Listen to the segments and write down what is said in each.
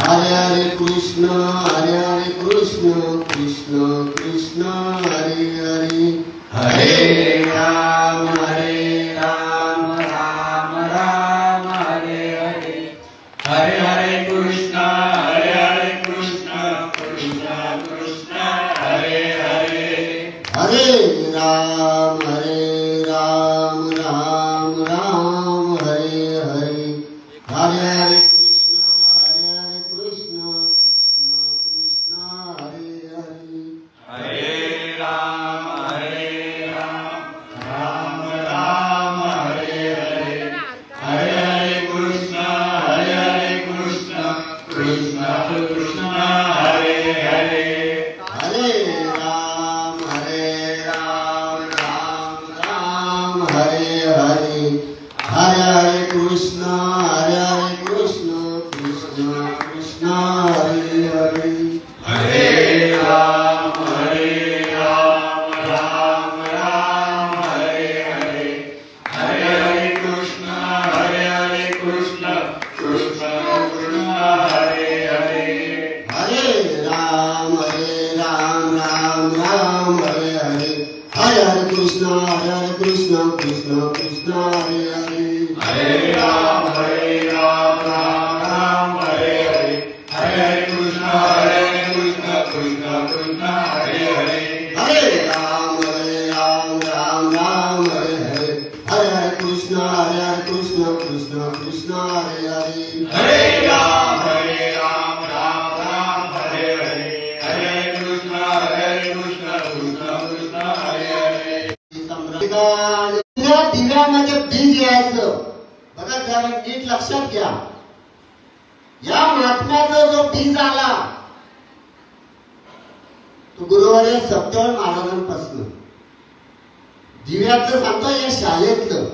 हरे हरे कृष्ण कृष्ण कृष्ण हरे हरे हरे राम राम राम हरे हरे हरे हरे कृष्ण कृष्ण कृष्ण हरे हरे हरे राम राम राम हरे हरे हरे हरे दिव्यामध्ये बीज यायचं बघा जरा नीट लक्षात घ्या. या महात्म्याचा जो बीज आला तो गुरुवर्य सत्यवान महाराजांपासून दिव्याचं सांगतो या शाळेतलं.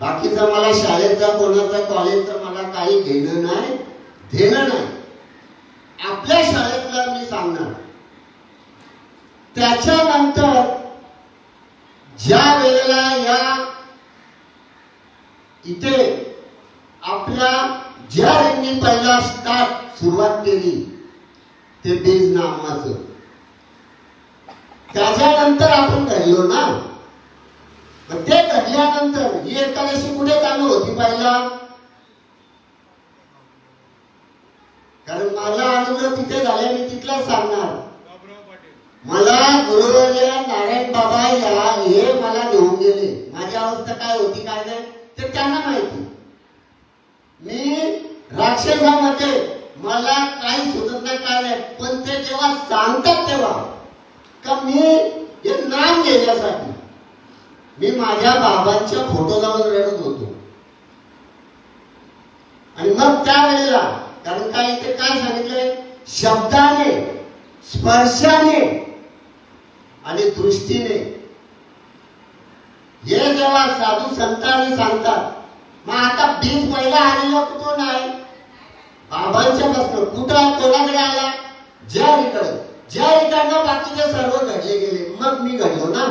बाकीचं मला शाळेचा कोणाचा कॉलेजचं मला काही घेणं नाही देणं नाही. आपल्या शाळेतलं मी सांगणार. त्याच्यानंतर ज्या वेळेला या इथे आपल्या ज्या यांनी पहिला सुरुवात केली ते बीज नामाचं, त्याच्यानंतर आपण घडलो ना. ते घडल्यानंतर ही एकादशी कुठे चालू होती पहिला? कारण मला अनुभव तिथे झाले, मी तिथला सांगणार. मला गुरुवर्य नारायण बाबा हे मला घेऊन गेले. माझी अवस्था काय होती काय नाही ते त्यांना माहिती. मी राक्षसामध्ये मला काही सुचत नाही काय नाही. पण ते जेव्हा सांगतात तेव्हा का मी हे नाम घेण्यासाठी मी माझ्या बाबांच्या फोटो लावून रडत होतो. आणि मग त्यावेळेला कारण काय इथे काय सांगितलंय, शब्दाने स्पर्शाने आणि दृष्टीने हे जेव्हा साधू संतांनी सांगतात. मग आता बीज पहिला आलेला कुठून आहे? बाबांच्या पासून. कुठं कोणाकडे आला? ज्यारीकडनं बाकीचे सर्व घडले गेले. मग मी घडलो ना.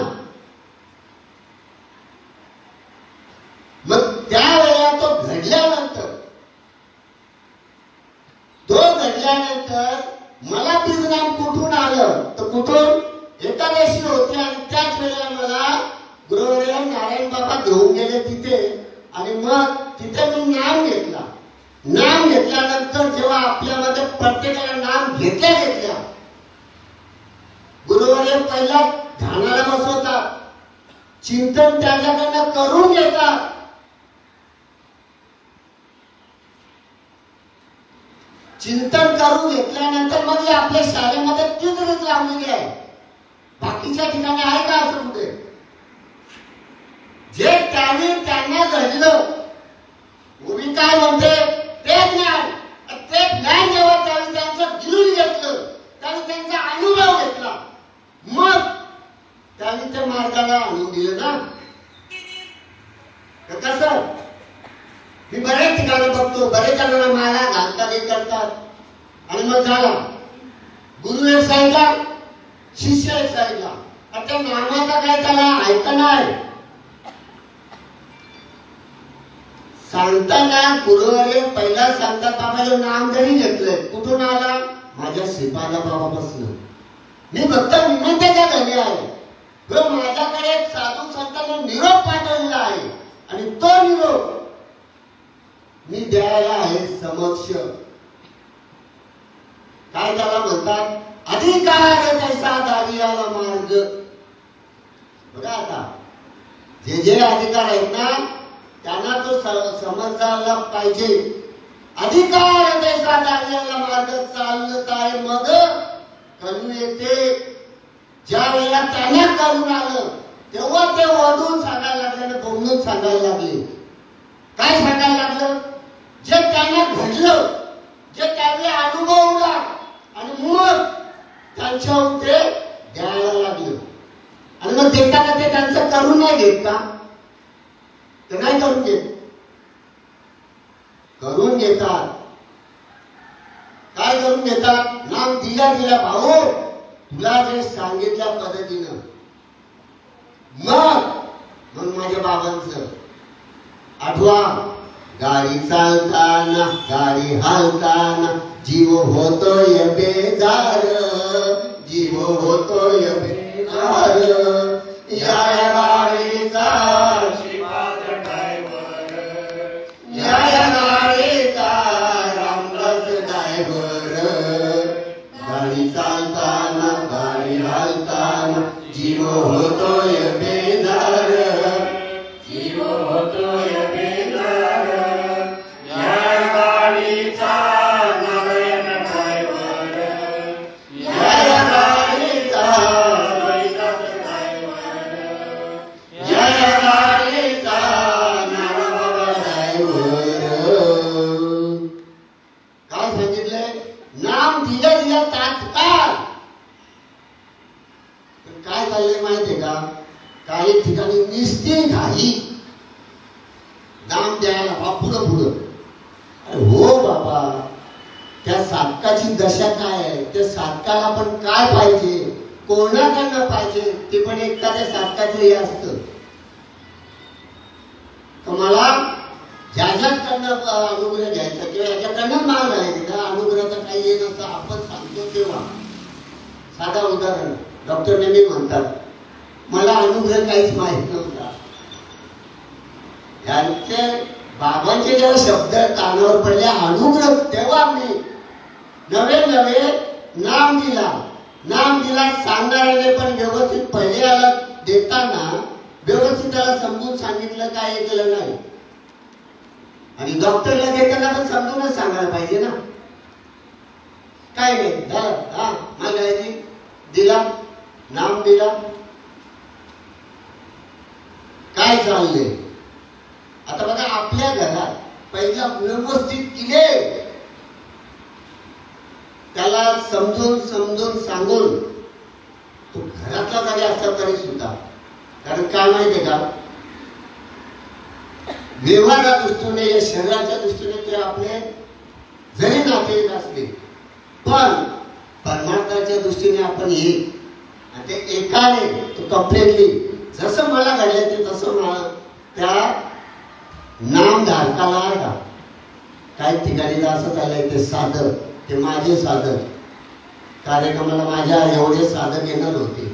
मग त्यावेळेला तो घडल्यानंतर मला बीज नाम कुठून आलं? तर कुठून? एकादशी होती आणि त्याच वेळेला मला गुरुवर्य नारायण बाबा घेऊन गेले तिथे. आणि मग तिथे मी नाम घेतला. नाम घेतल्यानंतर जेव्हा आपल्यामध्ये प्रत्येकाला नाम घेतल्या गुरुवर्य पहिला ध्यानाला बसवतात, चिंतन त्याच्याकडनं करून घेतात. चिंतन करून घेतल्यानंतर मग आपल्या शाळेमध्ये तीच रीत लावलेली आहे. बाकीच्या ठिकाणी आहे का असं कुठे? जे त्यांना घडलं मी काय म्हणते ते ज्ञान जेव्हा त्यांनी त्यांचं गिळून घेतलं, त्यांनी त्यांचा अनुभव घेतला, मग त्यांनी त्या मार्गाला आणून दिलं ना. कसं मी बऱ्याच ठिकाणी बघतो, बरेच जणांना माला घालतात हे करतात आणि मग झाला गुरु एक साईडला शिष्य एक साईडला. आता नामाचा काय त्याला ऐकणं आहे. सांगताना गुरुवारी पहिला सांगतात बाबाचं नाम जरी घेतलंय, कुठून आला? माझ्या श्रीपादा बाबापासून. मी फक्त निमित्ताच्या घरी आहे, तो माझ्याकडे एक साधू संतांनी निरोप पाठवलेला आहे आणि तो निरोप मी द्यायला आहे समक्ष. काय त्याला म्हणतात? अधिकार तैसा दारियाला मार्ग. बघा आता जे जे अधिकार आहेत ना त्यांना तो समजायला पाहिजे. अधिकार तैसा दारियाला मार्ग चालताय मग कळून येते. ज्या वेळेला त्यांना कळून आलं तेव्हा ते वधून सांगायला लागले आणि बोंबलून सांगायला लागले. काय सांगायला लागलं? जे त्यांना घडलं, जे त्यांनी अनुभवलं आणि मग त्यांच्याहून ते द्यायला लागलं. आणि मग देताना ते त्यांचं करून नाही घेत का? ते नाही करून घेत, करून घेतात. काय करून घेतात? नाम दिल्या भाऊ तुला जे सांगितल्या पद्धतीनं. मग माझ्या बाबांचं आठवा, गाडी चालताना गाडी हालताना जीव होतोय बेजार, जीव होतोय बेजार. या गाडीचा श्रीपाद ड्रायव्हर, या गाडीचा रामदास ड्रायव्हर. गाडी चालताना गाडी हालताना जीव होतोय बेजार, जीव होतोय बेजार. या गाडीचा नारायण ड्रायव्हर, या गाडीचा रोहिदास ड्रायव्हर, या गाडीचा नारायण ड्रायव्हर. काय सांगितलंय? नाम दिलं तात्काळ. काय चाललंय माहितीये का? काही ठिकाणी निस्ती घाई नाम द्यायला पुढं पुढं. हो बाबा, त्या साधकाची दशा काय आहे? त्या साधकाला पण काय पाहिजे, कोणाकडनं पाहिजे ते पण एखाद्या साधकाचं हे असतं. मला ज्याच्याकडनं अनुग्रह घ्यायचा किंवा याच्याकडनं माग घ्यायचा, अनुग्रहाचा काही येत नसतं. आपण सांगतो तेव्हा साधा उदाहरण, डॉक्टर नेहमी म्हणतात मला अनुग्रह काहीच माहित नव्हता. यांचे बाबांचे जेव्हा शब्द कानावर पडले अनुग्रह, तेव्हा मी नवे नवे नाम दिला सांगणाऱ्याने पण व्यवस्थित पहिले आला देताना व्यवस्थित त्याला समजून सांगितलं, काय केलं नाही. आणि डॉक्टरला देताना पण समजूनच सांगायला पाहिजे ना. काय नाही झालं, हा मला दिला, नाम दिला, काय चाललंय. आता बघा आपल्या घरात पहिला व्यवस्थित केले, त्याला समजून सांगून तो घरातला जरी असला तरी सुद्धा. कारण काय माहितीये का, व्यवहाराच्या दृष्टीने या शरीराच्या दृष्टीने ते आपले जरी नातेवाईक असले पण परमार्थाच्या दृष्टीने आपण एक, आणि ते एकाने तो कम्प्लिटली जसं मला घडलं ते तसं मला त्या नामधारकाला आहे का. काही ठिकाणी असं झालंय ते साधक, ते माझे साधक कार्यक्रमाला माझ्या एवढे साधक येणार होते.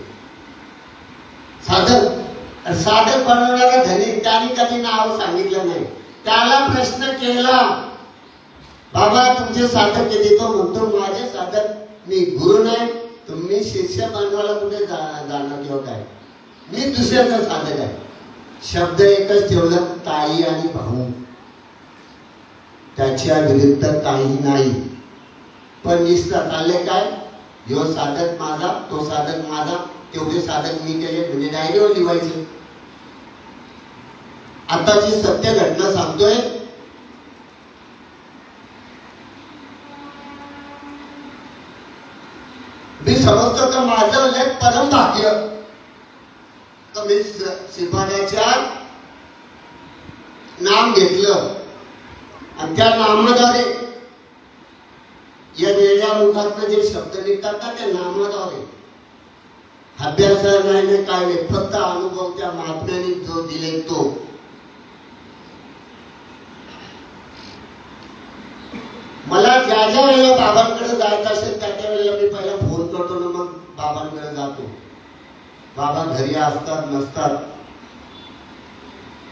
साधक बनवणारा धनी त्याने कधी नाव सांगितलं नाही. त्याला प्रश्न केला, बाबा तुमचे साधक किती? तो म्हणतो माझे साधक, मी गुरु नाही, तुम्ही शिष्य बनवायला कुठे जाणार किंवा काय, मी दुसऱ्याचा साधक आहे. शब्द एकच ठेवलं, ताई आणि भाऊ, त्याच्या विरुद्ध काही नाही. पण निष्ठा चालले काय, जो साधक माझा तो साधक माझा, तेवढे साधक मी केले म्हणजे डायरीवर लिहायचे. आताची सत्य घटना सांगतोय. मी समजतो का माझं लय परम भाग्य, मी शिपाण्याच्या नाम घेतलं आणि त्या नामाद्वारे या वेगळ्या मुखातनं जे शब्द निघतात ना त्या नामाद्वारे, अभ्यास नाही काय नाही, फक्त अनुभव त्या महात्म्याने जो दिले तो. मला ज्या ज्या वेळेला बाबांकडे जायचं असेल त्या त्या वेळेला मी पहिला फोन करतो ना, मग बाबांकडे जातो. बाबा घरी असतात नसतात.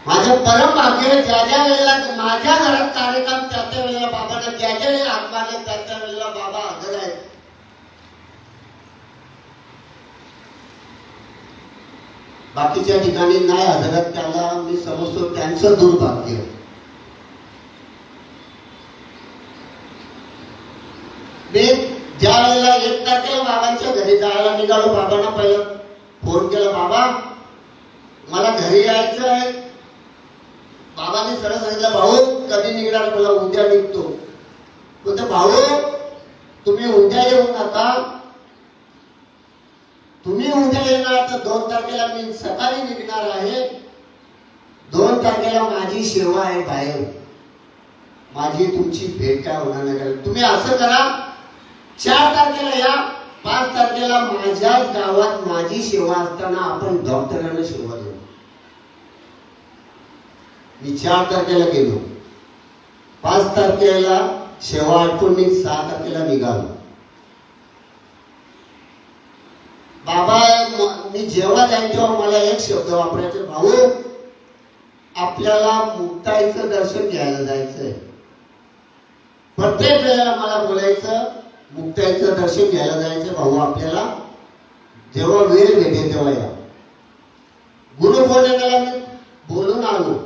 माझं परम भाग्य, ज्या ज्या वेळेला माझ्या घरात कार्यक्रम त्या त्या वेळेला बाबांना ज्या ज्या वेळेला हात मारले त्या त्या वेळेला बाबा हजर आहेत. बाकीच्या ठिकाणी नाही हजर आहेत, त्याला मी समजतो त्यांचं दुर्भाग्य. मी ज्या वेळेला 1 तारखेला बाबांच्या घरी जायला निघालो, बाबांना पहिला फोन केला, बाबा मला घरी यायचं आहे. बाबांनी सरळ सांगितलं, भाऊ कधी निघणार? मला उद्या निघतो. बोलतो, भाऊ तुम्ही उद्या येऊ नका, तुम्ही उद्या येणार तर 2 तारखेला मी सकाळी निघणार आहे. 2 तारखेला माझी सेवा आहे बाहेर, माझी तुमची भेट काय होणार नाही. तुम्ही असं करा, 4 तारखेला या, 5 तारखेला माझ्याच गावात माझी सेवा असताना आपण डॉक्टरांना सेवा देऊ. मी 4 तारखेला गेलो, 5 तारखेला सेवा आटपून मी 6 तारखेला निघालो. बाबा मी जेव्हा जाईन तेव्हा मला एक शब्द वापरायचे, भाऊ आपल्याला मुक्ताईचं दर्शन घ्यायला जायचंय. प्रत्येक वेळेला मला बोलायचं, मुक्ताईचं दर्शन घ्यायला जायचं भाऊ आपल्याला, जेव्हा वेळ भेटेल तेव्हा या. गुरुपौर्णिमेला मी बोलून आलो.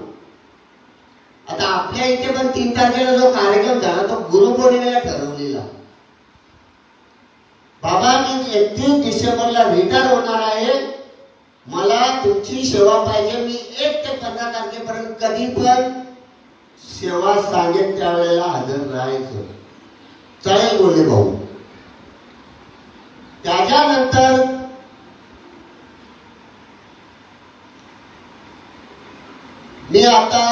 आता आपल्या इथे पण 3 तारखेला जो कार्यक्रम झाला तो गुरुपौर्णिमेला ठरवलेला. बाबा मी 31 डिसेंबरला रिटायर होणार आहे, मला तुमची सेवा पाहिजे. मी 1 ते 15 तारखेपर्यंत कधी पण सेवा सांगेन त्यावेळेला हजर राहायचं. चालेल बोलले भाऊ. त्याच्यानंतर मी आता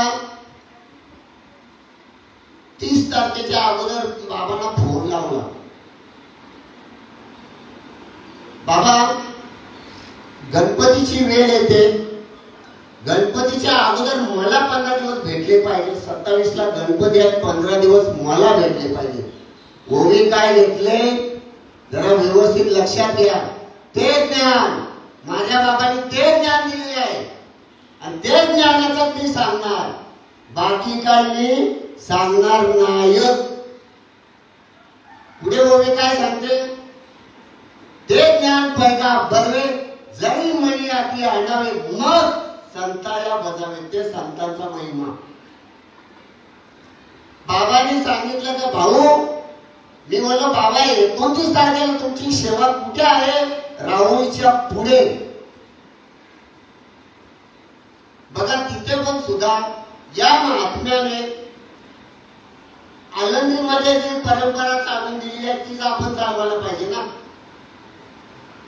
30 तारखेच्या अगोदर बाबांना फोन लावला, बाबा गणपतीची वेळ येते, गणपतीच्या अगोदर मला 15 दिवस भेटले पाहिजे. 27ला गणपती आहेत, 15 दिवस मला भेटले पाहिजे. ओवी काय घेतले जरा व्यवस्थित लक्षात घ्या. ते ज्ञान माझ्या बाबांनी ते ज्ञान दिलेले आहे आणि ते ज्ञानाचं मी सांगणार, बाकी काय मी सांगणार नाही. पुढे ओवी काय सांगते, ते ज्ञान पैगा बरवे जरी मणी आती आणावे, मग संताला बजावे. ते संतांचा महिमा. बाबांनी सांगितलं का भाऊ, मी म्हणलो बाबा 29 तारखेला तुमची सेवा कुठे आहे? राहुरीच्या पुढे. बघा तिथे पण सुद्धा या महात्म्याने आनंदीमध्ये जी परंपरा चालून दिली आहे तीच आपण चालवायला पाहिजे ना.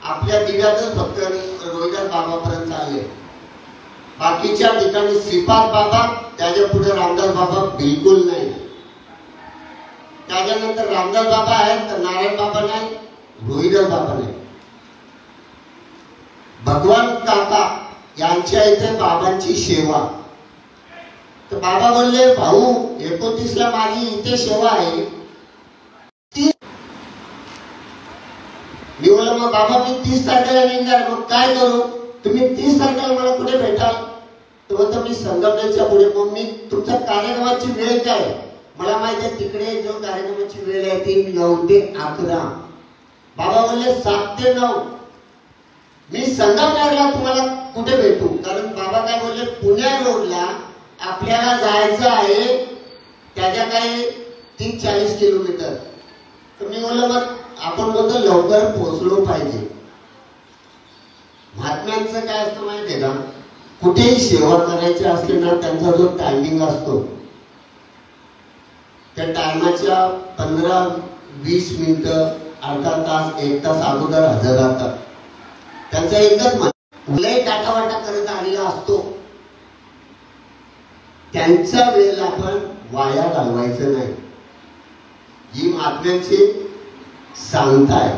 आपल्या दिव्यातच फक्त रोहिदास बाबापर्यंत चालले, बाकीच्या ठिकाणी श्रीपाद बाबा, त्याच्या पुढे रामदास बाबा बिलकुल नाही. त्याच्यानंतर रामदास बाबा आहेत तर नारायण बाबा नाही, रोहिदास बाबा नाही. भगवान काका यांच्या इथे बाबांची सेवा. तर बाबा बोलले भाऊ 29ला माझी इथे सेवा आहे. मी बोललो मग बाबा मी 30 तारखेला निघणार, मग काय करू? तुम्ही 30 तारखेला मला कुठे भेटाल? तो म्हणतो मी संगमनेरच्या पुढे. मग मी तुमच्या कार्यक्रमाची वेळ काय? मला माहिती आहे तिकडे जो कार्यक्रमाची वेळ आहे ती 9 ते 11. बाबा बोलले 7 ते 9. मी संगमनेरला तुम्हाला कुठे भेटू? कारण बाबा काय बोलले पुण्या रोडला आपल्याला जायचं आहे, त्याच्या काही 30-40 किलोमीटर. तर मी बोललो मग आपण बोलतो लवकर पोहोचलो पाहिजे. महात्म्यांचं काय असतं माहितीये का, कुठेही सेवा करायची असली ना त्यांचा जो टायमिंग असतो त्या टायमाच्या 15-20 मिनिटं, अर्धा तास, 1 तास अगोदर हजर राहतात. त्यांचा एकच लय टाटावाटा करत आलेला असतो. त्यांचा वेळ आपण वाया घालवायचं नाही. ही महात्म्यांची सांगताय,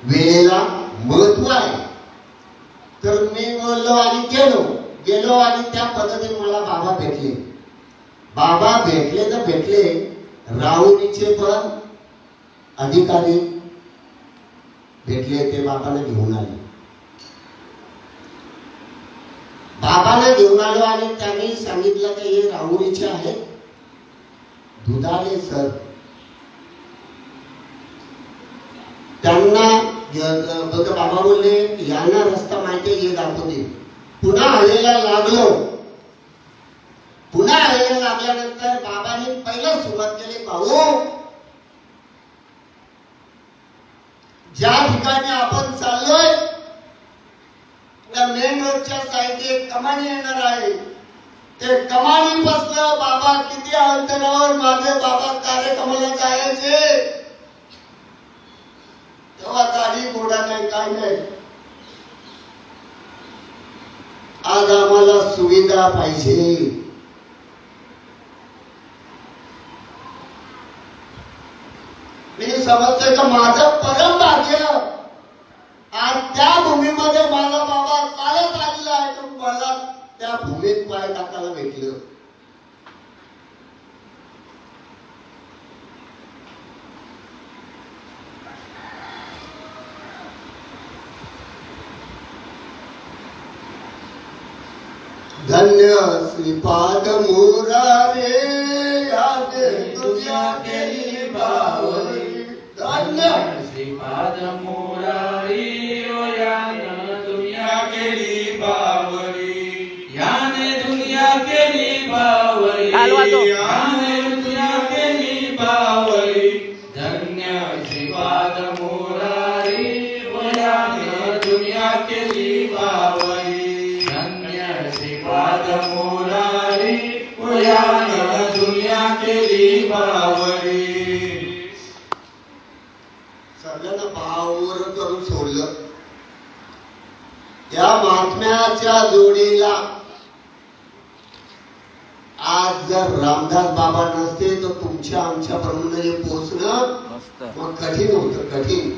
वेळेला महत्व आहे. तर मी बोललो आणि गेलो आणि त्या पद्धतीने मला बाबा भेटले. बाबा भेटले तर भेटले, राहुरीचे पण अधिकारी भेटले, ते बाबांना घेऊन आले. बाबांना घेऊन आलो आणि त्यांनी सांगितलं की हे राहुरीचे आहेत, दुधाले सर. त्यांना बाबा बोलले यांना रस्ता माहिती, हे दाखवते. पुन्हा हवेला लागलो. पुन्हा हवेला लागल्यानंतर बाबांनी पहिलं सुरुवात केली, भाऊ ज्या ठिकाणी आपण चाललोय त्या मेन रोडच्या साईडने एक कमानी येणार आहे. ते कमानीपासून बाबा किती अंतरावर माझे बाबा कार्यक्रमाला जायचे, तेव्हा गाडी घोडा नाही, काय नाही. आज आम्हाला सुविधा पाहिजे. मी समजतोय का माझं परम भाग्य आज त्या भूमीमध्ये माझा बाबा चालत आलेला आहे, तर मला त्या भूमीत पाय टाकायला भेटलं. धन्य श्रीपाद मुरारे याद तुझ्या केली बावरी. धन्य श्रीपाद मुरारी यान दुनिया केली बावरी, याने दुनिया केली बावरी, याने दुनिया केली बावरी. धन्य श्रीपाद मुरारी यान दुनिया केली बावरी, धन्य श्रीपाद मुरारी यान दुनिया केली बावरी. सगळ्यांना भावावर करून सोडलं. त्या महात्म्याच्या जोडीला आज जर रामदास बाबा नसते तर तुमच्या आमच्या पर्यंत पोहोचणं मग कठीण होतं, कठीण.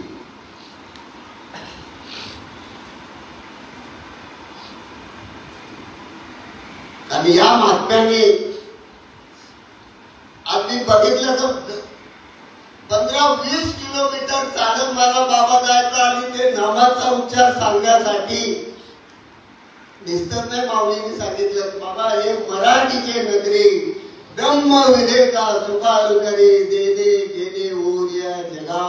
आणि या महात्म्याने आम्ही बघितलं तर 15-20 किलोमीटर चालत मला बाबा जायचा आणि ते नामाचा उच्चार सांगण्यासाठी. निस्तर नाही माऊलीने सांगितलं, बाबा हे मराठीचे नगरी ब्रह्म विवेका सुखालू करे देणे घेणे ओर्या जगा.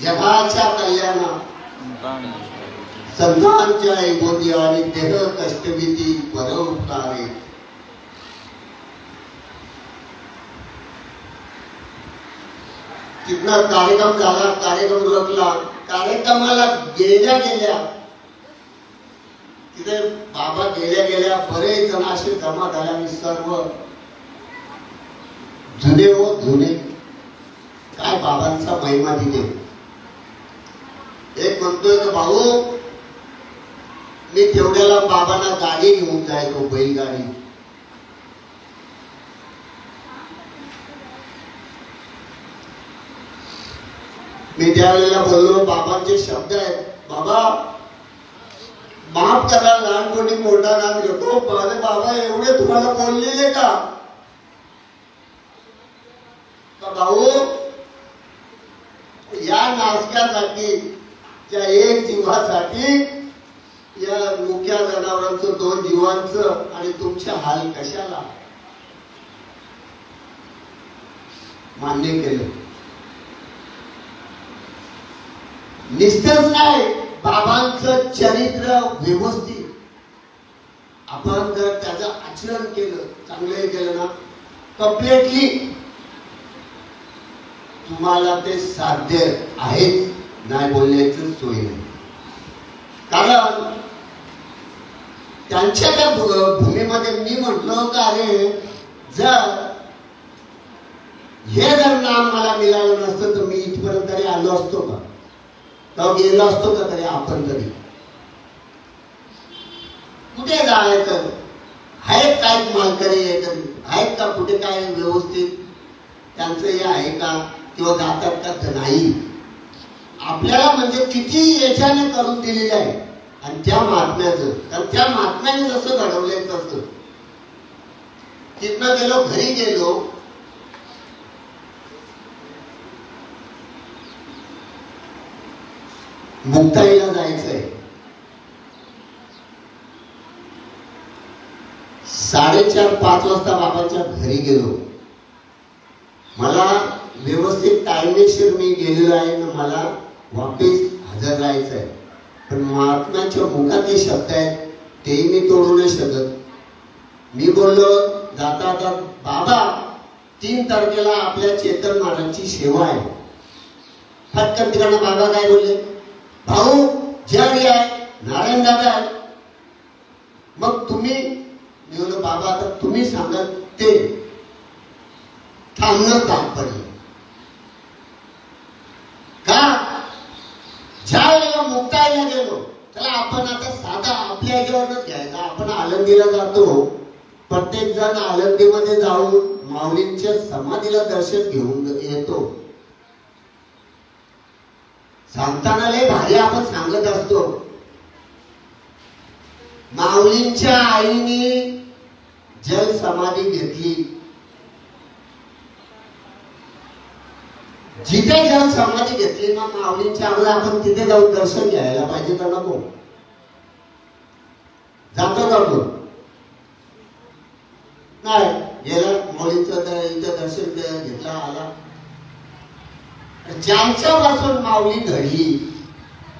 जगाच्या कल्याणा संतांच्या ऐबोधी आणि देह कष्टभीती परोपकारे. तिथला कार्यक्रम झाला, कार्यक्रम उरकला. कार्यक्रमाला गेल्या तिथे बाबा गेल्या बरेच जण असे जमा झाले आणि सर्व जुने हो जुने काय बाबांचा महिमा तिथे. एक म्हणतोय तर भाऊ मी तेवढ्याला बाबांना गाडी घेऊन जायचो, बैलगाडी. मी त्यावेळेला बोललो, बाबांचे शब्द आहेत, बाबा माफ करा लहानपणी मोठा नाम घेतो, अरे बाबा एवढे तुम्हाला बोललेले का भाऊ. या नाशकासाठी त्या एक जीवासाठी या मुक्या जनावरांचं 2 जीवांचं आणि तुमच्या हाल कशाला. मान्य केलं. निष्ठच नाही, बाबांचं चरित्र व्यवस्थित आपण जर त्याचं आचरण केलं, चांगलं केलं ना, कम्प्लिटली तुम्हाला ते साध्य आहेच, नाही बोलण्याची सोय नाही. कारण त्यांच्या त्या भूमीमध्ये मी म्हटलं का अरे जर हे जर नाम मला मिळालं नसतं तर मी इथपर्यंत तरी आलो असतो का, तर गेलो असतो का तरी आपण तरी. कुठे जायचं आहेत काय मालकरी आहेत का, कुठे काय व्यवस्थित त्यांचं हे आहे का किंवा जातात का नाही. आपल्याला म्हणजे किती याच्याने करून दिलेलं आहे. आणि त्या महात्म्याचं, तर त्या महात्म्या महात्म्याने जसं घडवलंय तसं. तिथनं गेलो, घरी गेलो. मुक्ताईला जायचंय. 4:30-5 वाजता बाबांच्या घरी गेलो. मला व्यवस्थित टाइमशीर मी गेलेलो आहे ना, मला वापिस हजर राहायचंय. पण महात्म्याच्या मुखातले शब्द आहेत तेही मी तोडू नाही शकत. मी बोललो जाता आता, बाबा 3 तारखेला आपल्या चेतन महाराजांची सेवा आहे. फटकन तिकडनं बाबा काय बोलले, भाऊ जय आहे, नारायण दादा आहे. मग तुम्ही, मी बोललो बाबा आता तुम्ही सांगत ते थांबणं तात्पर्य का. ज्या वेळेला मुक्ताईला गेलो, चला आपण आता साधा आपल्या ह्याच्यावरच घ्यायचा. आपण आळंदीला जातो, प्रत्येक जण आळंदीमध्ये जाऊन माऊलींच्या समाधीला दर्शन घेऊन येतो. सांगताना लय भारी आपण सांगत असतो. माऊलींच्या आईने जल समाधी घेतली. जिथे जल समाधी घेतली ना माऊलींच्या अगोदर, आपण तिथे जाऊन दर्शन घ्यायला पाहिजे का नको. जातो का तो नाही गेला, माऊलींचं इथं दर्शन घेतला आला. ज्यांच्यापासून माऊली घडली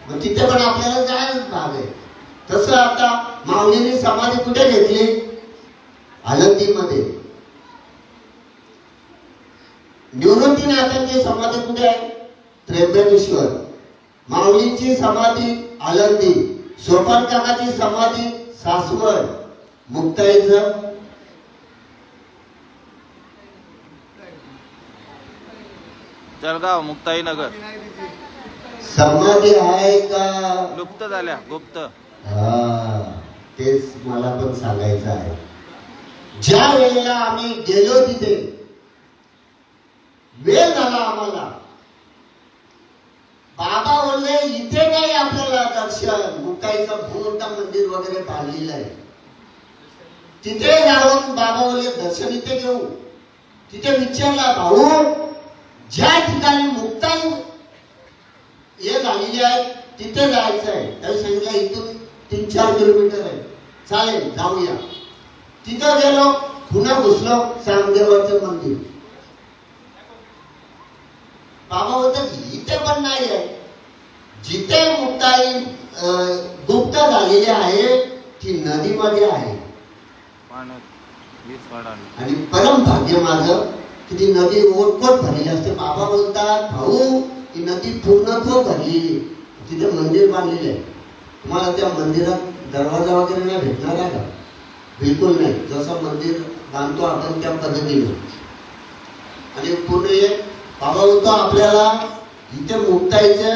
मग तिथे पण आपल्याला जायलाच भाग आहे. तसं आता माऊलीने समाधी कुठे घेतली, आळंदीमध्ये. निवृत्तीनाथांची समाधी कुठे आहे, त्र्यंबकेश्वर. माऊलींची समाधी आळंदी. सोपान काकाची समाधी सासवड. मुक्ताईचं जळगाव मुक्ताईनगर. समाधी आहे का लुप्त झाल्या, गुप्त. हा तेच मला पण सांगायचं आहे. ज्या वेळेला आम्ही गेलो तिथे वेळ झाला आम्हाला, बाबा बोलले इथे नाही आपल्याला दर्शन. मुक्ताईचं मोठं मंदिर वगैरे बांधलेलं आहे, तिथे जाऊन बाबा बोलले दर्शन इथे घेऊ. तिथे विचारला, भाऊ ज्या ठिकाणी मुक्ताई हे झालेली आहे तिथे जायचं आहे. त्यावेळी सांगितलं इथून 3-4 किलोमीटर आहे, चालेल जाऊया. तिथं गेलो, पुन्हा घुसलो सामदेवाचं मंदिर. बाबा होतं इथे पण नाही आहे. जिथे मुक्ताई गुप्त झालेली आहे ती नदीमध्ये आहे. आणि परम भाग्य माझं की ती नदी ओटकोट भरलेली असते. बाबा बोलतात, भाऊ ती नदी पूर्णत्व भरलेली, तिथे मंदिर बांधलेले आहे. तुम्हाला त्या मंदिरात दरवाजा वगैरे नाही भेटणार आहे का, बिलकुल नाही. जसं मंदिर बांधतो आपण त्या पद्धतीने. आणि पुढे बाबा बोलतो आपल्याला इथे मुक्ताईच्या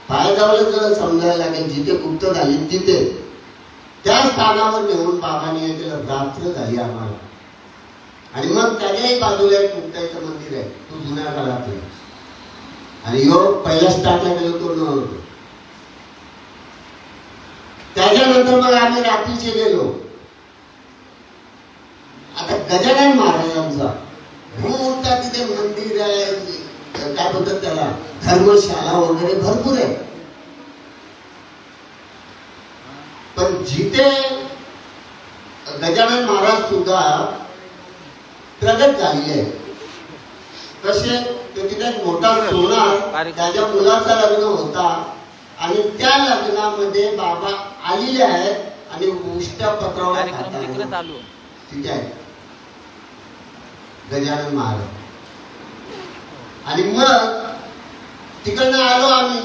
पायदावलं जर समजायला लागेल, जिथे गुप्त झाली तिथे त्या स्थानावर नेऊन बाबांनी हे केलं. रात्र झाली आम्हाला. आणि मग त्याच्याही बाजूला एक मुक्ताईचं मंदिर आहे, तो जुन्या काळात. आणि योग पहिल्या स्टार्टला गेलो तो. त्याच्यानंतर मग आम्ही रात्रीचे गेलो. आता गजानन महाराजांचा मोठा तिथे मंदिर आहे, काय बोलतात त्याला, धर्मशाला वगैरे भरपूर आहे. पण जिथे गजानन महाराज सुद्धा प्रगट झालेले आहे. कसे, तिथे मोठा सोनार त्याच्या मुलाचा लग्न होता आणि त्या लग्नामध्ये बाबा आलेले आहेत आणि उष्ट्या पत्रावर तिथे आहे गजानन महाराज. आणि मग तिकडनं आलो आम्ही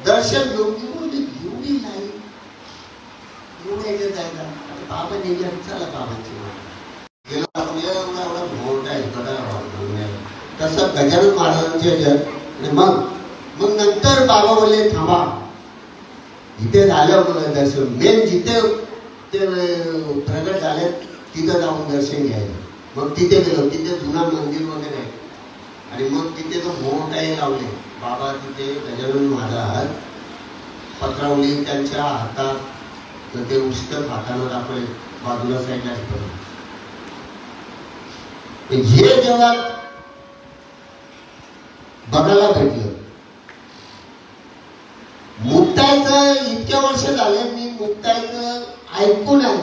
दर्शन घेऊन. एवढी नाही एवढ्या जायला बाबा निघाला, चला बाबांची गेलो आपण. एवढा एवढा मोठा आहे तसं गजानन महाराजांचे. मग नंतर बाबा बोलले थांबा, इथे झालं दर्शन. मेन जिथे ते प्रगट झाले तिथं जाऊन दर्शन घ्यायला. मग तिथे गेलो, तिथे जुना मंदिर वगैरे आहे. आणि मग तिथे तो मोठाही लावले बाबा. तिथे गजानन महाराज पत्रावली त्यांच्या हातात तर ते उष्ट खाताना दाखवले बाजूला साईडला ठेवलं. हे जेव्हा बघायला भेटलं, मुक्ताईचं इतक्या वर्ष झाले मी मुक्ताईचं ऐकून आहे,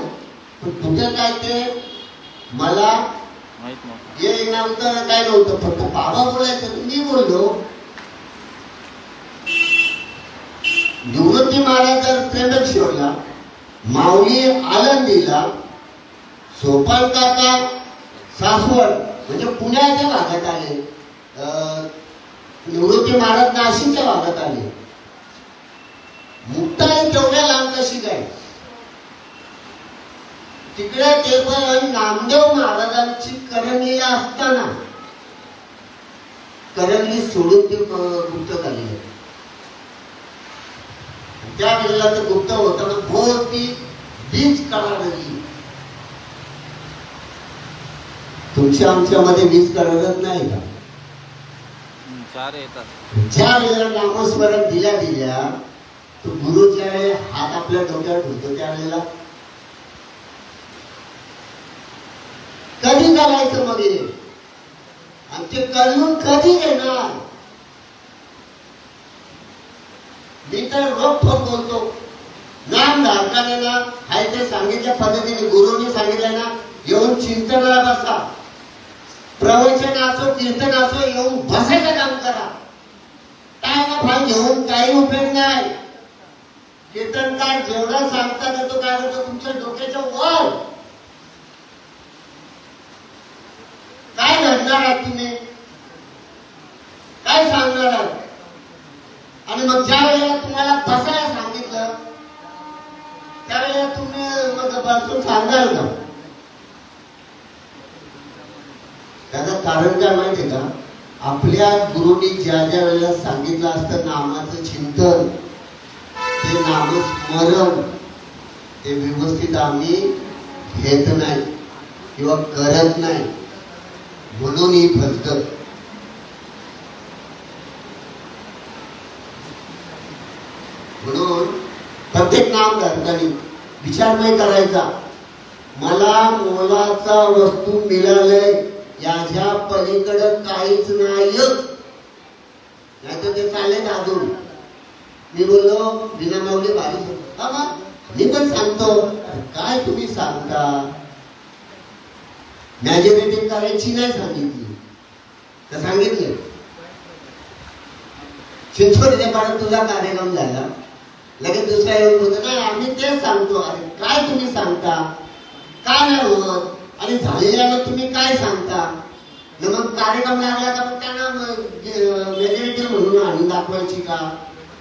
पण कुठे काय ते मला हे नव्हतं, काय नव्हतं. फक्त बाबा बोलायचं, मी बोललो. निवृत्ती महाराज त्र्यंबकेश्वरला, माऊली आळंदीला, सोपान काका सासवड म्हणजे पुण्याच्या भागात आले, निवृत्ती महाराज नाशिकच्या भागात आले. मुक्ताई तेवढ्या लांब कशी काय? तिकडे ते पण नामदेव महाराजांची करंगीला असताना करंगली सोडून ती गुप्त झाली. त्या वेळेला तर गुप्त होताना भोवती वीज कडाडली. तुमच्या आमच्यामध्ये वीज कडाडत नाही का? ज्या वेळेला नामस्मरण दिल्या तो गुरु ज्या वेळेला हात आपल्या डोक्यावर ठेवतो त्यावेळेला कधी करायचं मग हे? आणि ते करून कधी घेणार? मी तर रोखोक बोलतो, नाम धारकाने ना हाय ते सांगितल्या पद्धतीने गुरुनी सांगितलं ना, येऊन चिंतनाला बसा. प्रवचन असो कीर्तन असो येऊन बसायचं काम करा. काय ना भाई घेऊन काही उपयोग नाही. कीर्तनकार जेवढा सांगता तो काय होतो तुमच्या डोक्याच्या वर. काय घडणार आहात तुम्ही? काय सांगणार आहात? आणि मग ज्या वेळेला तुम्हाला बसायला सांगितलं त्यावेळेला तुम्ही मग बसून सांगाल का? त्याचं कारण काय माहितीये का? आपल्या गुरुनी ज्या ज्या वेळेला सांगितलं असतं नामाचं चिंतन, ते नामस्मरण ते व्यवस्थित आम्ही घेत नाही किंवा करत नाही, म्हणून ही फसगत. म्हणून प्रत्येक नामधारकांनी विचार नाही करायचा, मला मोलाचा वस्तू मिळालंय याच्या पलीकडे काहीच नाही. नाहीतर ते चालेल अजून. मी बोललो बिना माऊली भारी. मी पण सांगतो, काय तुम्ही सांगता? मॅजॉरिटी करायची नाही सांगितली तर सांगितले. चिंचवडच्या पाण्यात तुझा कार्यक्रम झाला, लगेच दुसऱ्या येऊन बोलतो नाही आम्ही तेच सांगतो. अरे काय तुम्ही सांगता? काय नाही होत? आणि झालेल्यानं तुम्ही काय सांगता? मग कार्यक्रम लागला का मग त्यांना मेजॉरिटी म्हणून आणून दाखवायची का?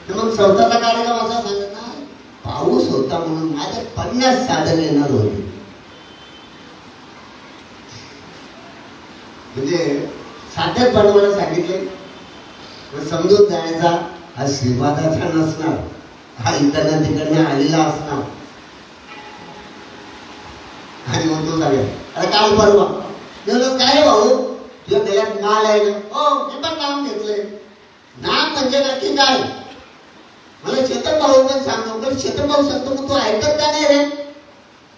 मग स्वतःचा कार्यक्रम असा सांगत नाही, पाऊस होता म्हणून माझे 50 साधन येणार होते. म्हणजे साध्यात बनवायला सांगितले, समजून जायचा हा श्रीपादाचा नसणार, हा इकडनं तिकडनं आलेला असणार. आणि मग तो सांगेल अरे काल परवा काय भाऊ तुझ्या त्याच्यात नाल आहे ना? हो मी पण नाम घेतलंय. नाम म्हणजे नक्की काय? मला चेतन भाऊ पण सांगतो. पण चेतन भाऊ सांगतो मग तू ऐकत का नाही रे?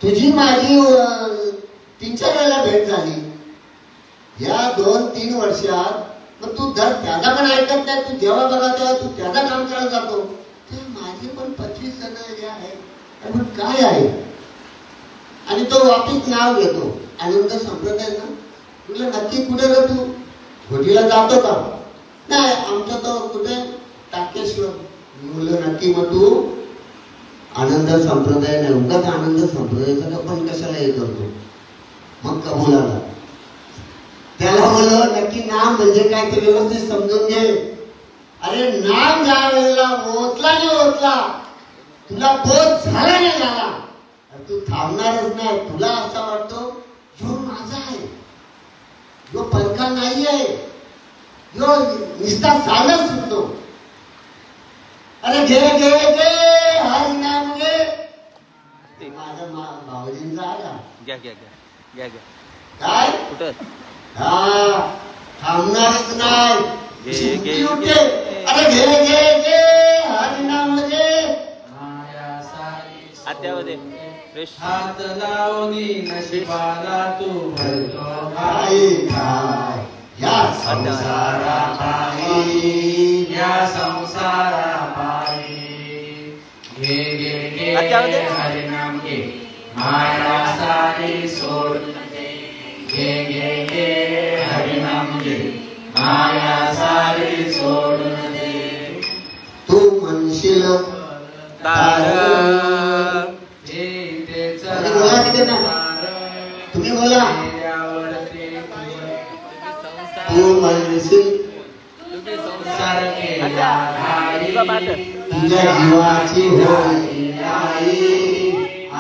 तुझी माझी 3-4 वेळेला भेट झाली या 2-3 वर्षात. मग तू दर त्याला पण ऐकत नाही. तू जेव्हा बघा तेव्हा तू त्याला काम करायला जातो. माझे पण 25 जण जे आहेत पण काय आहे? आणि तो वापिस नाव घेतो आनंद संप्रदाय ना. तुला नक्की कुठे रे? तू घोटीला जातो का? नाही आमचा तो कुठे टाकेश्वर. मुलं नक्की मग तू आनंद संप्रदाय नाही. उगाच आनंद संप्रदायाचा पण कशाला हे करतो? मग कबूल आला. त्याला म्हणलं नक्की नाम म्हणजे काय ते व्यवस्थित समजून घे. अरे नाम ज्या वेळेला ओतला नाही ओतला, तुला बोध झाला नाही झाला, तू थांबणारच नाही. तुला असा वाटतो जो माझा आहे, जो परका नाहीये, जो निस्ता चालत सुटतो. अरे घे घे घे हर नाम घे. माझ्या भावजींचा आला घ्या घ्या घ्या घ्या. काय कुठं? हा थांबणारच नाही. अरे घे घे घे हर नाम घे. आत्यामध्ये फ्रेश हात लावणी नशिबाला तू भरतो काय काय या संसारापायी या संसारापायी घे घे घे आत्यामध्ये? हरिनाम घे माया सारी सोड घे घे घे हरिनाम घे माया सारी सोडून दे तू म्हणशील तार हे तेच तुम्ही बोला की नाही? तुम्ही बोला तू म्हणशील संसार केला तुझ्या जीवाची होईल आई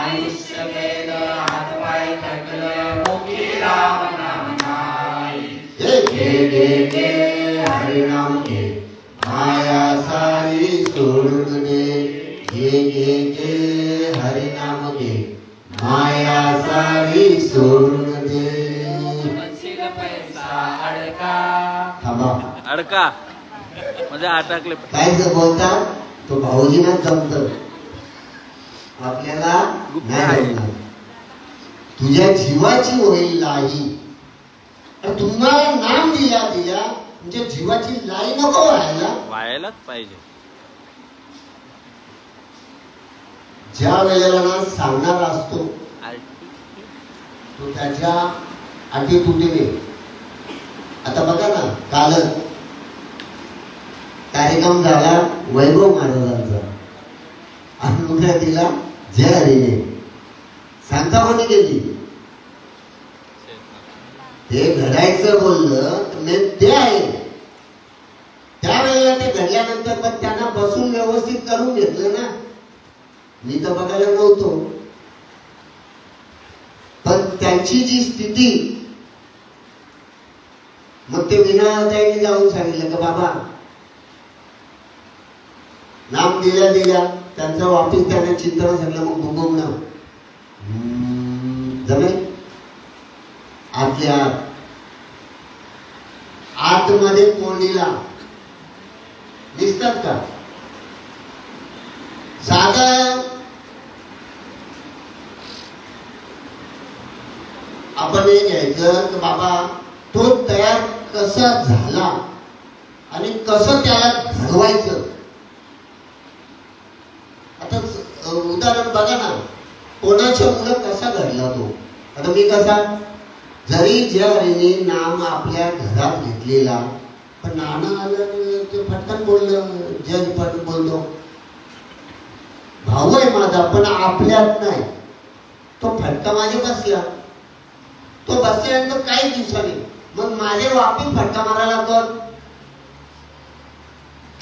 आयुष्य गेलं हातपाय थकलं मुखी राम नाम नाही घे घे घे घे हरिनाम घे माया सारी सोडून दे घे घे घे हरिनाम घे माया सारी सोडून दे म्हणशील पैसा अडका थांबा अडका म्हणजे अटकले काय जर बोलता तो भाऊजींना जमत आपल्याला गुप्त नाही आहे. जमणार तुझ्या जीवाची होईल लाई आणि तुम्हाला नाम दिल्या तुमच्या जीवाची लाई नको व्हायला व्हायलाच पाहिजे ज्या वेळेला ना सांगणार असतो तो त्याच्या अटीतुटीने आता बघा ना काल कार्यक्रम झाला वैभव महाराजांचा आणि उद्या तिला जय हरीने सांगता कोणी केली ते घडायचं बोललं तर मी ते आहे त्यावेळेला ते घडल्यानंतर पण त्यांना बसून व्यवस्थित करून घेतलं ना मी तर बघायला नव्हतो पण त्यांची जी स्थिती मग ते विनाताईने जाऊन सांगितलं की बाबा नाम दिल्या त्यांचं वापिस त्याने चिंतन सांगलं मग भुगवणं जमेल आपल्या आतमध्ये कोंडीला दिसतात का साधं आपण हे घ्यायचं की बाबा तो तयार कसा झाला आणि कसं त्याला घडवायचं आता उदाहरण बघा ना कोणाच्या मुलं कसा घडला तो आता मी कसा जरी ज्या हरीने नाम आपल्या घरात घेतलेला पण नाना आलं ते फटकन बोललं जय पण बोलतो भाऊ आहे माझा पण आपल्यात नाही तो फटका माझे बसला तो बसल्यानंतर काही दिवसांनी मग माझे वापस फटका मारायला कोण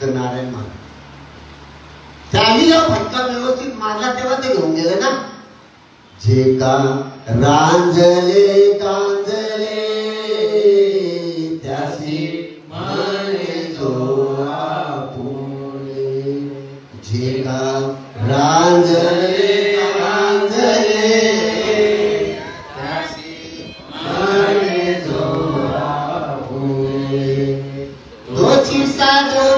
तर नारायण महाराज त्याही जेव्हा फटका व्यवस्थित मारला तेव्हा ते घेऊन गेले ना जे का रांजले कांजले त्यासी म्हणे जो आपुले जे का रांजले कांजले त्यासी म्हणे जो आपुले तोची साधू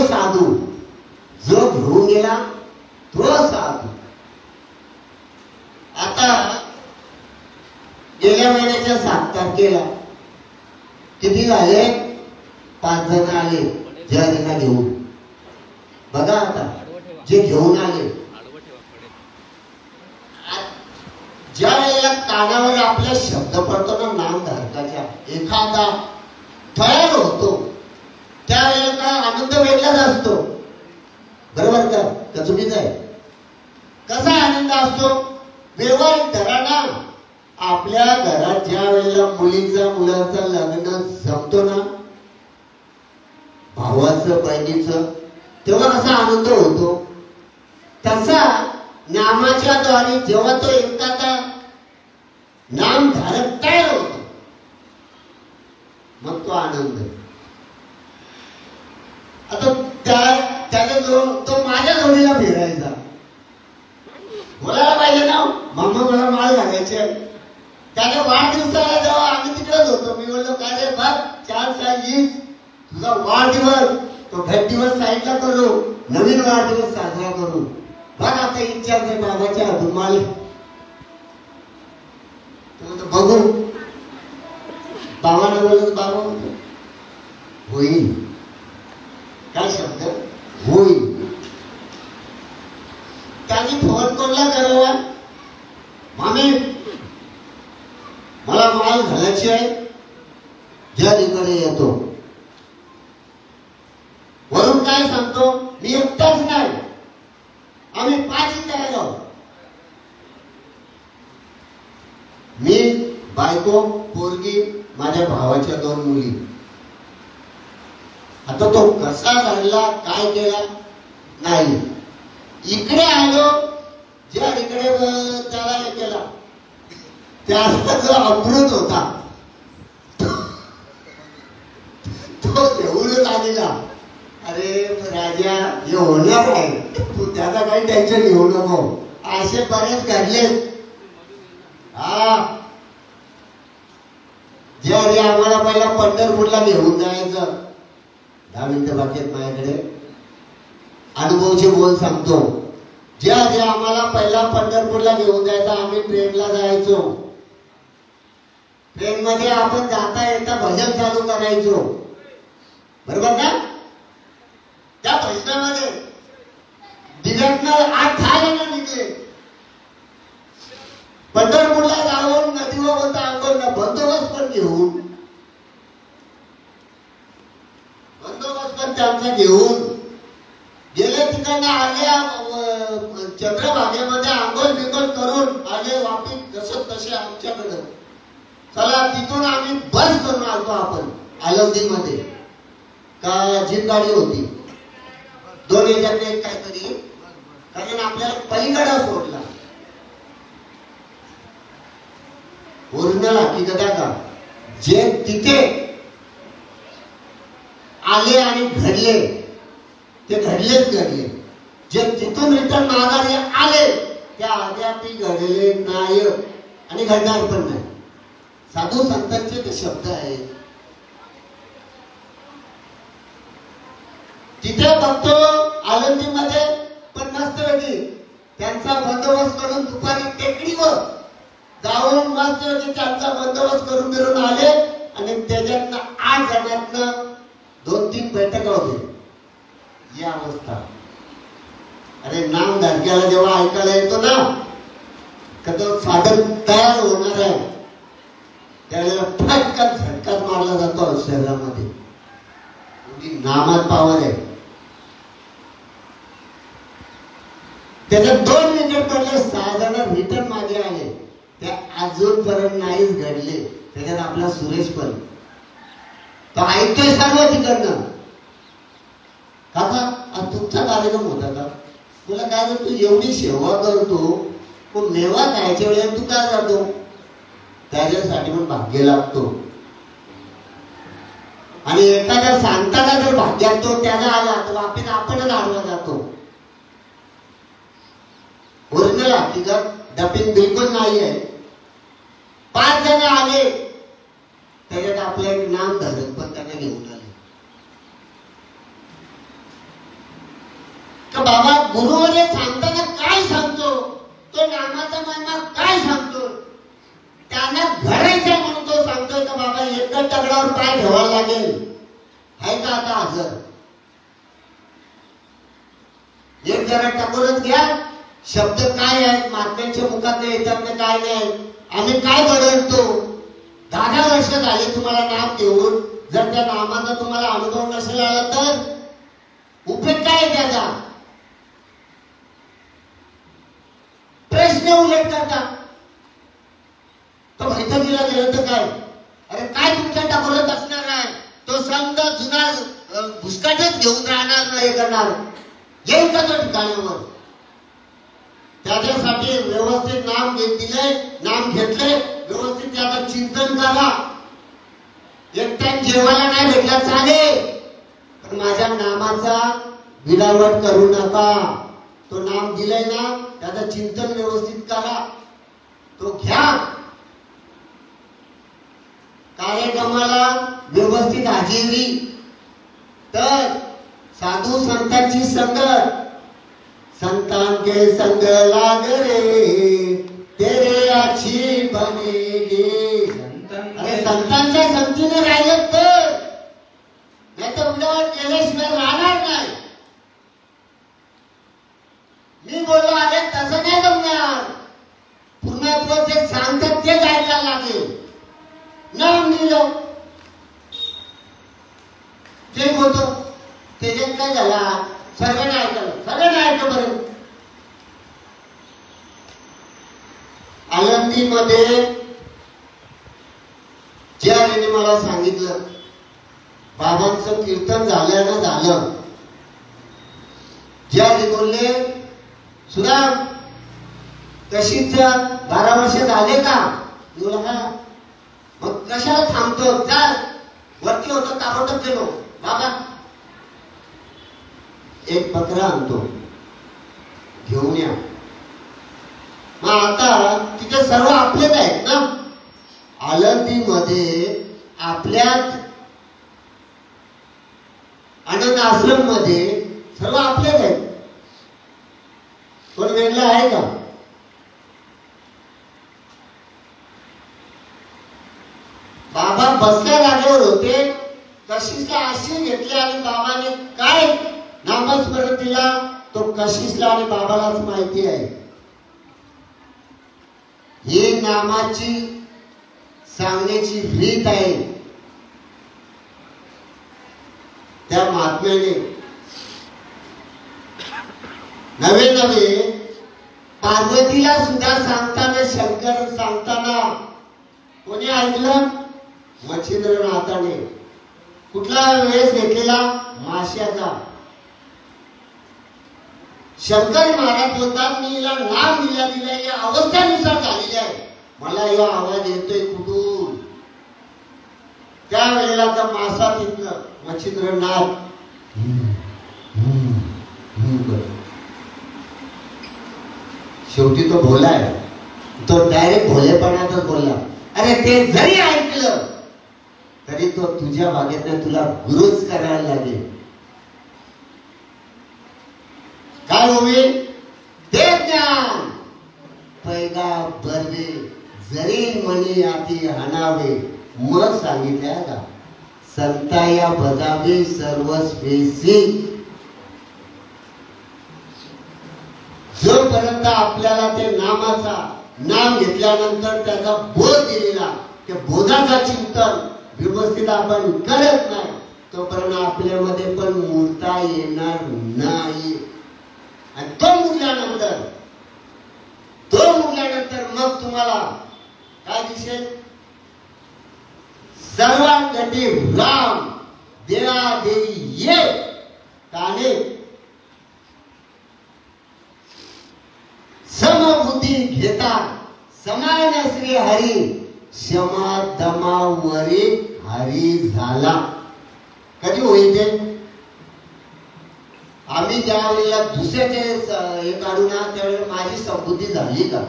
साधू जो घेऊन गेला तो साधू आता गेल्या महिन्याच्या 7 तारखेला किती झाले 5 जण आले जयरीला घेऊन बघा आता जे घेऊन आले ज्या वेळेला कानावर आपल्या शब्द पडतो ना नामधारकाच्या एखादा तयार होतो त्यावेळेला काय आनंद वेगळाच असतो बरोबर का चुकीचं आहे कसा आनंद असतो व्यवहार घराणा आपल्या घरात ज्या वेळेला मुलीचा मुलाचं लग्न जमतो ना भावाचं बहिणीचं तेव्हा कसा आनंद होतो तसा नामाच्या द्वारे जेव्हा तो एखादा नामधारक तयार होतो मग तो आनंद आता त्याला तो माझ्या जोडीला फिरायचा. बोलायला पाहिजे ना, मामा मला माळ घालायचे. त्याच्या वाढदिवसाला जेव्हा आम्ही तिकडेच होतो, मी बोललो काय रे बघ 4 साल येईल तुझा वाढदिवस, तो दिवस साईडला करू, नवीन वाढदिवस साजरा करू. बघ आता इच्छा आहे बाबाच्या हातून माल बघू. बाबाने बोलत बाबा होईल. काय शब्द होईल. त्यांनी फोन कोणला करावा, मामी मला माल घालायची आहे, ज्या ठिकाणी येतो. वरून काय सांगतो, मी एकटाच नाही, आम्ही 5 इथे आलो. मी, बायको, पोरगी, माझ्या भावाच्या 2 मुली. आता तो कसा घडला काय केला नाही. इकडे आलो, ज्या इकडे त्याला हे केला त्याचा जो अमृत होता तो घेऊनच आलेला. अरे राजा हे होणार आहे, तू त्याचा काही टेन्शन घेऊ नको. असे बरेच घडले. हा ज्या आम्हाला पहिला पंढरपूरला घेऊन जायचं. 10 मिनिटं बाकी आहेत माझ्याकडे. अनुभवचे बोल सांगतो. ज्या आम्हाला पहिला पंढरपूरला घेऊन जायचं, आम्ही ट्रेनला जायचो. ट्रेन मध्ये आपण जाता येता भजन चालू करायचो, बरोबर ना. त्या भजनामध्ये दिगंबर 8-10 जण निघले. पंढरपूरला जाऊन नदीवर होता अंगोला बंदोबस्त पण घेऊन, बंदोबस्त पण त्यांचा घेऊन गेले. तिकडनं आल्या चंद्रभागेमध्ये आंघोळ बिंगोळ करून आले वापिस जसं तसे आमच्याकडं. चला तिथून आम्ही बस करून आलतो. आपण आलवदीमध्ये का जीप गाडी होती, 2 याच्यातले एक काहीतरी, कारण आपल्याला पलीकडे सोडला. ओरिजिनल हकीकत का जे तिथे आले आणि घडले ते घडलेच घडले. जे तिथून रिटर्न माघारी आले त्या आद्यापी घडले नाही आणि घडणार पण नाही. साधू संतांचे ते शब्द आहेत. तिथे बघतो आळंदीमध्ये पण मस्तपैकी त्यांचा बंदोबस्त करून दुपारी टेकडीवर जाऊन मस्तपैकी त्यांचा बंदोबस्त करून फिरून आले. आणि त्याच्यातनं 8 जणांना 2-3 बैठका होते. ही अवस्था. अरे नाम धडक्याला जेव्हा ऐकायला येतो ना, तो साधन तयार होणार आहे, त्यावेळेला फटकन झटकाच मारला जातो शरीरामध्ये. नामात पावर आहे. त्याच्यात 2 विकेट पडले, 6 जण रिटर्न मागे आले. ते अजूनपर्यंत नाहीच घडले. त्याच्यात आपला सुरेश पण तो ऐकतोय सर्व तिकडनं. काका तुमचा कार्यक्रम होता का, तुला काय तू एवढी सेवा करतो, पण मेवा खायच्या वेळेला तू काय जातो, त्याच्यासाठी पण भाग्य लागतो. आणि एखाद्या सांगताना जर भाग्यात तो त्याला आला तर वापस आपणच आडवा जातो. ओरिजिनल हकीकत डपिंग बिलकुल नाही आहे. 5 जण आले, त्याच्यात आपलं एक नाम धरत पण त्यांना घेऊन आले. का बाबा गुरुवारे सांगताना काय सांगतो, तो नामाचा महिमा काय सांगतो, त्यांना घडायचं म्हणून तो सांगतोय का बाबा एका दगडावर पाय ठेवायला लागेल. आहे का आता हजर? एक जरा टाकूनच घ्या. शब्द काय आहेत महात्म्यांच्या मुखात येतात काय नाही. आम्ही काय बदलतो. 10 वर्ष झाले तुम्हाला नाम देऊन, जर त्या नामाचा तुम्हाला अनुभव नसेल आला तर उपयोग काय त्याचा. प्रश्न उलट करता. तो बैठकीला गेलं तर काय, अरे काय तुमच्या टाकवत असणार आहे. तो संघ जुना भुसकाटच घेऊन राहणार नाही, करणार येईल का तो ठिकाणावर. त्याच्यासाठी व्यवस्थित नाम दिले, नाम घेतले, व्यवस्थित त्याचं चिंतन करा. एक टाइम जेवायला नाही भेटला चालेल, पण माझ्या नामाचा विलावट करू नका. तो नाम दिलंय ना, त्याचं चिंतन व्यवस्थित करा, तो घ्या. कार्यक्रमाला व्यवस्थित हजेरी, तर साधू संतांची संगत. संतान के संग लाग रे तेरे अच्छी बनेगी. अरे संतांच्या संगतीने राहिलं तर, नाही तर उद्यावर केल्याशिवाय राहणार नाही. मी बोललो अरे तसं नाही जमणार, पूर्णत्व जे सांगतात ते जायला लागेल. नाम दिलं ते होतं, त्याच्यात काय झाला, सगळं ऐकलं, सगळं ऐकलं. बरं आळंदीमध्ये ज्याने मला सांगितलं बाबांचं कीर्तन झाल्यानं झालं, ज्याने बोलले सुराम कशीच 12 वर्ष झाले का? बोला हा. मग कशाला थांबतो, जा. वरती होतं ताबडतोब गेलो, बाबा एक बकरा आणतो, घेऊन या. मग आता तिथे सर्व आपलेच आहेत ना, आळंदीमध्ये आपल्यात आनंद आश्रम मध्ये सर्व आपलेच आहेत. कोण वेगळं आहे का? बाबा बसल्या जागेवर होते, कशिशला आशीर्वाद घेतले आणि बाबाने काय नामस्मरण दिला तो कशिशला आणि बाबालाच माहिती आहे. ही नामाची सांगण्याची रीत आहे. त्या महात्म्याने नवे नवे पार्वतीला सुद्धा सांगताना, शंकर सांगताना कोणी ऐकलं? मच्छिंद्रनाथाने. कुठला वेश घेतलेला? माश्याचा. शंकर महाराज बोलतात मी हिला नाम दिल्या या अवस्थेनुसार झालेली आहे. मला यो आवाज येतोय कुठून? त्यावेळेला तर मासा तिथलं मच्छिंद्रनाथ शेवटी तो बोलाय, तो डायरेक्ट भोलेपणातच बोलला. अरे ते जरी ऐकलं तरी तो तुझ्या बागेत तुला गुरुच करायला लागेल. काय होईल? ते ज्ञान पैगा बरवे जरी मनी आती हाणावे. मग सांगितल्या का संताया बजावे सर्वस्वेसी. जोपर्यंत आपल्याला ते नामाचा नाम घेतल्यानंतर त्याचा बोध दिलेला, त्या बोधाचा चिंतन व्यवस्थित आपण करत नाही तोपर्यंत आपल्यामध्ये पण मूर्ता येणार नाही. आणि तो मुरल्यानंतर मग तुम्हाला काय दिसेल? सर्वांगती राम देवा देवी ये काने समबुद्धी घेता समान श्री हरी क्षमा दमावरी हरी झाला. कधी होईल ते? आम्ही ज्या वेळेला दुसऱ्याचे हे काढू ना त्यावेळेला माझी समबुद्धी झाली का?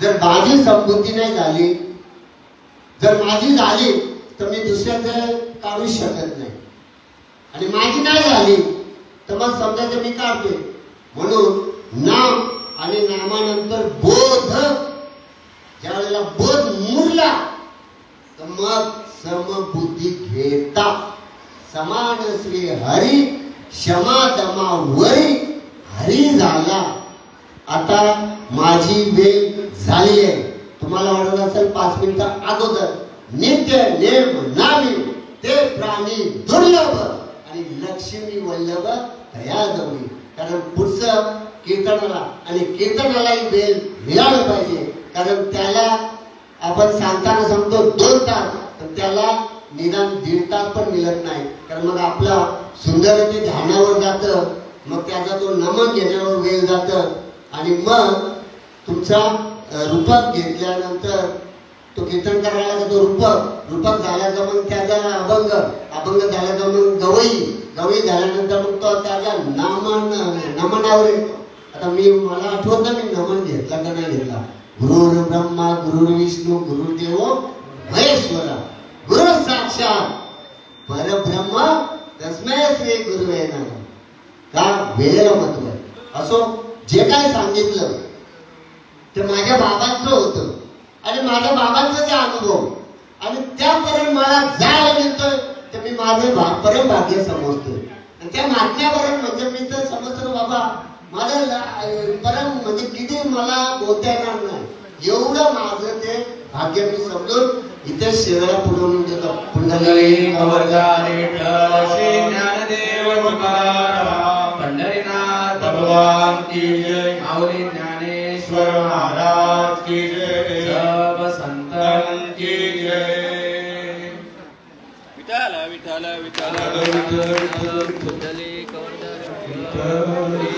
जर माझी समबुद्धी नाही झाली, जर माझी झाली तर मी दुसऱ्याचे काढू शकत नाही. आणि माझी नाही झाली तर मग समजायचं मी काढते. म्हणून नाम आणि नामानंतर बोध. ज्या वेळेला बोध मुरला तर मग समबुद्धी घेता समान श्री हरी क्षमा दमावरी हरी झाला. आता माझी वेळ झाली आहे. तुम्हाला वाटत असेल 5 मिनिटं अगोदर नित्य नेम नामी ते प्राणी दुर्लभ आणि लक्ष्मी वल्लभ तया जवळी. कारण पुढचं कीर्तनाला आणि कीर्तनालाही वेळ मिळाला पाहिजे. कारण त्याला आपण सांगताना सांगतो 2 तास, तर त्याला निदान 1.5 तास पण मिळत नाही. कारण मग आपला सुंदर ते ध्यानावर जातं, मग त्याचा तो नमन घेण्यावर वेळ जातं आणि मग तुमचा रूपात घेतल्यानंतर तो कीर्तन करायला का तो रूपक झाला का मग त्याचा अभंग झाला का मग गवई झाल्यानंतर मग तो त्याच्या नमनावर येतो. आता मला आठवत नाही मी नमन घेतला का नाही घेतला. गुरुर् ब्रह्मा गुरुर्विष्णू गुरुर्देव महेश्वरा गुरु साक्षात परब्रह्म तस्मै श्री गुरुवे नमः. का वेळेला महत्व आहे. असो जे काय सांगितलं ते माझ्या बाबांचं होतं आणि माझ्या बाबांचा जे अनुभव आणि त्यापर्यंत मला जायला मिळतोय तर मी माझे परम भाग्य समजतोय. आणि त्या नाटण्यापर्यंत म्हणजे मी तर समजतो बाबा माझं परम म्हणजे किती मला बोलता येणार नाही एवढं माझं ते भाग्य मी समजून इथे शेवळा पुरवून देतो. पुंडलिक वरदान विठ्ठल श्री ज्ञानदेव तुकाराम पंढरीनाथ भगवान की जय. माऊली ज्ञानेश्वर महाराज की जय. सब संतन की जय. विठ्ठल विठ्ठल विठ्ठल पुंडलिक वरदान विठ्ठल